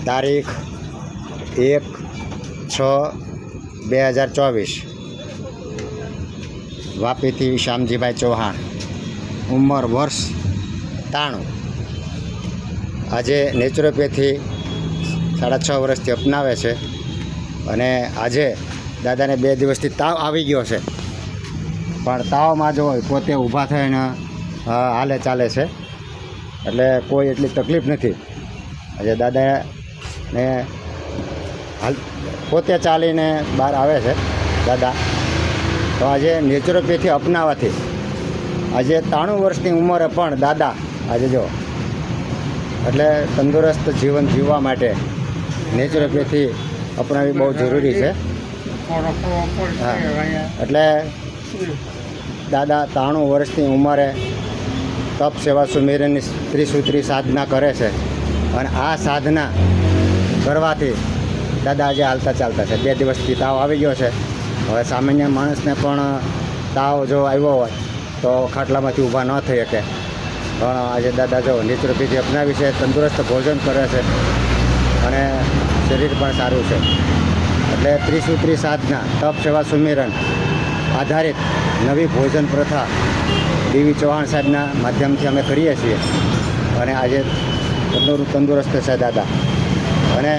તારીખ 1/6/2024 વાપીથી શ્યામજીભાઈ ચૌહાણ, ઉંમર વર્ષ 93, આજે નેચરોપેથી 6.5 વર્ષથી અપનાવે છે અને આજે દાદાને 2 દિવસથી તાવ આવી ગયો છે, પણ તાવમાં જો પોતે ઊભા થઈને હાલે ચાલે છે, એટલે કોઈ એટલી તકલીફ નથી. આજે દાદાને પોતે ચાલીને બહાર આવે છે દાદા. તો આજે નેચરોપેથી અપનાવવાથી આજે 93 વર્ષની ઉંમરે પણ દાદા આજે જો એટલે તંદુરસ્ત જીવન જીવવા માટે નેચરોપેથી અપનાવવી બહુ જરૂરી છે. હા, એટલે દાદા 93 વર્ષની ઉંમરે તપ સેવા સુમેરની ત્રિસૂત્રી સાધના કરે છે અને આ સાધના કરવાથી દાદા આજે હાલતા ચાલતા છે. 2 દિવસથી તાવ આવી ગયો છે. હવે સામાન્ય માણસને પણ તાવ જો આવ્યો હોય તો ખાટલામાંથી ઊભા ન થઈ શકે, પણ આજે દાદા જો નેચરોપેથી અપનાવી છે, તંદુરસ્ત ભોજન કરે છે અને શરીર પણ સારું છે. એટલે ત્રિસૂત્રી સાધના તપ સેવા સુમેરન આધારિત નવી ભોજન પ્રથા ડીવી ચૌહાણ સાહેબના માધ્યમથી અમે કરીએ છીએ અને આજે તંદુરસ્ત છે દાદા અને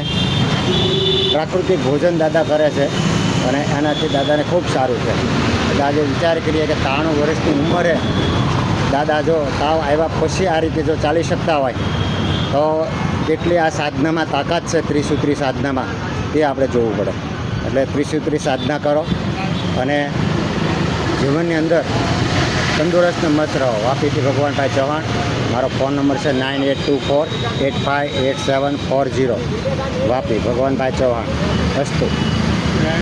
પ્રાકૃતિક ભોજન દાદા કરે છે અને એનાથી દાદાને ખૂબ સારું છે. એટલે આજે વિચાર કરીએ કે 93 વર્ષની ઉંમરે દાદા જો તાવ આવ્યા પછી આ રીતે જો ચાલી શકતા હોય તો કેટલી આ સાધનામાં તાકાત છે, ત્રિસૂત્રી સાધનામાં, તે આપણે જોવું પડે. એટલે ત્રિસૂત્રી સાધના કરો અને જીવનની અંદર તંદુરસ્ત મસ્ત રહો. વાપીથી ભગવાનભાઈ ચૌહાણ. મારો ફોન નંબર છે 9824858740. વાપી ભગવાનભાઈ ચૌહાણ. અસ્તુ.